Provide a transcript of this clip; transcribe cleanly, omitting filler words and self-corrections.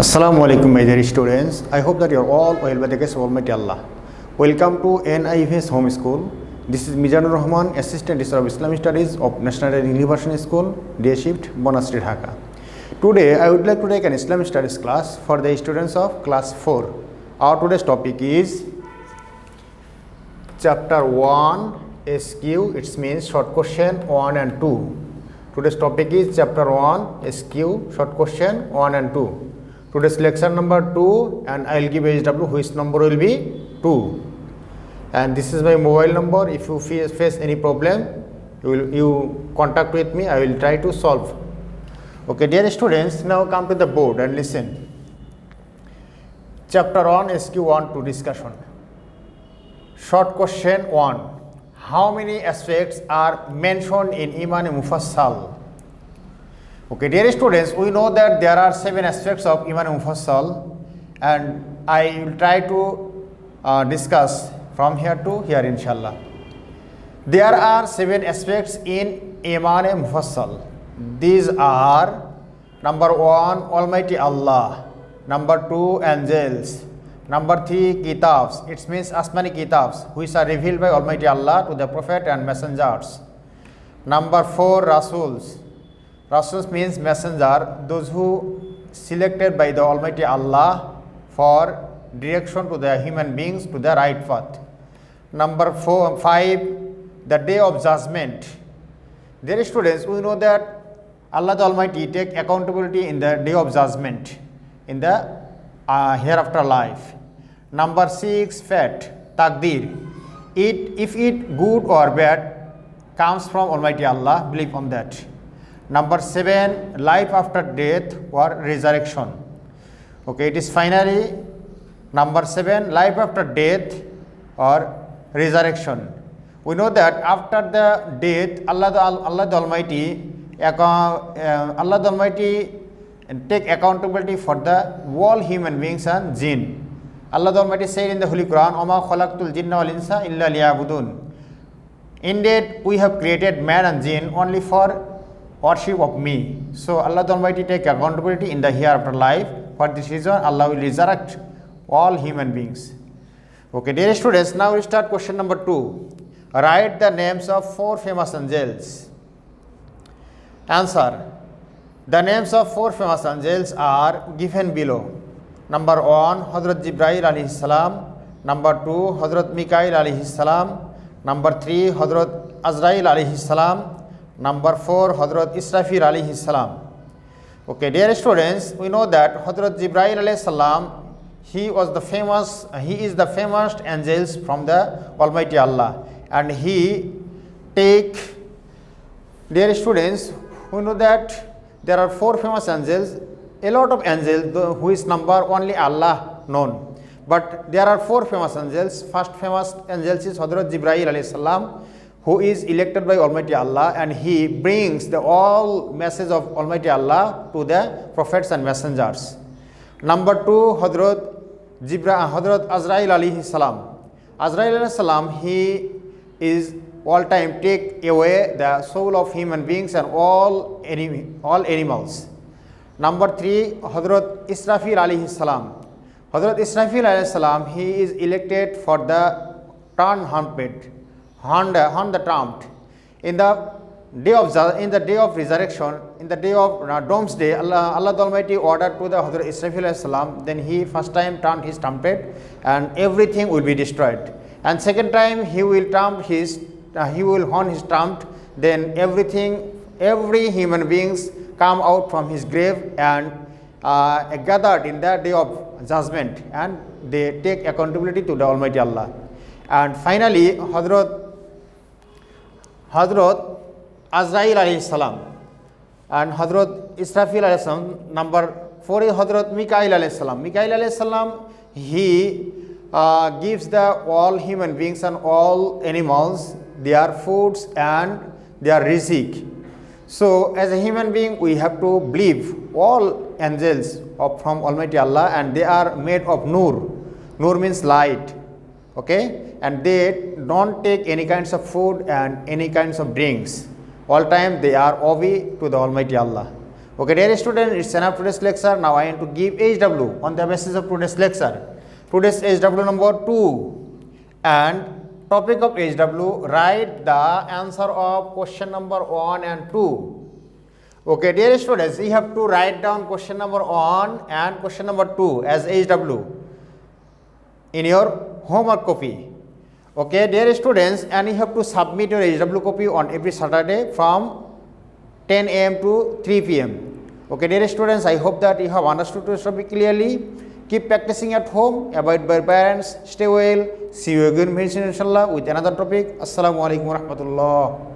Assalamu alaikum my dear students. I hope that you are all well by the grace of Almighty Allah. Welcome to NIFS Home School. This is Mizanur Rahman, Assistant Teacher of Islamic Studies of National University School, Day Shift, Bonastri, Dhaka. Today I would like to take an Islamic Studies class for the students of class 4. Our today's topic is Chapter-1 SQ, it means short question 1 and 2. Today's topic is Chapter-1 SQ, short question 1 and 2. Today's lecture number 2 and I will give HW which number will be 2. And this is my mobile number. If you face any problem, you contact with me. I will try to solve. Okay, dear students, now come to the board and listen. Chapter-1 SQ1 to discussion. Short question 1. How many aspects are mentioned in Iman Mufassal? Okay, dear students, we know that there are 7 aspects of Iman Mufassal, and I will try to discuss from here to here, inshallah. There are 7 aspects in Iman Mufassal. These are: number 1, Almighty Allah; number 2, angels; number 3, kitabs. It means Asmani kitabs, which are revealed by Almighty Allah to the Prophet and messengers. Number 4, rasuls. Rasuls means messenger, those who selected by the Almighty Allah for direction to the human beings to the right path. Number 5, the day of judgment. Dear students, we know that Allah the Almighty take accountability in the day of judgment, in the hereafter life. Number 6, fate, taqdeer. If it good or bad comes from Almighty Allah, believe on that. Number 7, life after death or resurrection. Okay, it is finally number 7, life after death or resurrection. We know that after the death, Allah the Almighty take accountability for the all human beings and jinn. Allah the Almighty said in the Holy Quran, "Oma khalaqtul jinna wal insa illa liya'budun." Indeed, we have created man and jinn only for worship of me. So Allah the Almighty take accountability in the hereafter life. For this reason, Allah will resurrect all human beings. Okay, dear students, now we start question number 2. Write the names of 4 famous angels. Answer. The names of 4 famous angels are given below. Number 1, Hazrat Jibreel alayhi salam. Number 2, Hazrat Mikail alayhi salam. Number 3, Hazrat Azrail alayhi salam. Number 4, Hazrat Israfil alayhi salam. Okay, dear students, we know that Hazrat Jibreel alayhi salam, he is the famous angels from the Almighty Allah, and he take, dear students, we know that there are 4 famous angels, a lot of angels who is number only Allah known, but there are 4 famous angels. First famous angel is Hazrat Jibreel alayhi salam, who is elected by Almighty Allah, and he brings the all message of Almighty Allah to the prophets and messengers. Number 2, Hazrat Azrail alayhi salam. Azrail alayhi salam, he is all time take away the soul of human beings and all animals. Number 3, Hazrat Israfil alayhi salam. Hazrat Israfil alayhi salam, he is elected for the turn trumpet, on the trumpet. In the day of resurrection, in the day of doomsday, Allah the Almighty ordered to the Hazrat Israfil alayhi salam, then he first time turned his trumpet and everything will be destroyed. And second time he will horn his trumpet, then every human beings come out from his grave and gathered in the day of judgment, and they take accountability to the Almighty Allah. And finally, Hazrat Azrail alayhi salam and Hazrat Israfil alayhi salam. Number 4 is Hazrat Mikail alayhi salam. Mikail alayhi salam, he gives the all human beings and all animals their foods and their rizq. So as a human being, we have to believe all angels from Almighty Allah, and they are made of nur. Nur means light. Okay, and they don't take any kinds of food and any kinds of drinks. All time they are obey to the Almighty Allah. Okay, dear students, it's enough today's lecture. Now I want to give HW on the basis of today's lecture. Today's HW number 2 and topic of HW, write the answer of question number 1 and 2. Okay, dear students, you have to write down question number 1 and question number 2 as HW in your homework copy. Okay, dear students, and you have to submit your HW copy on every Saturday from 10 a.m. to 3 p.m. Okay, dear students, I hope that you have understood this topic clearly. Keep practicing at home, avoid by parents, stay well. See you again very soon inshallah with another topic. Assalamu alaikum warahmatullah.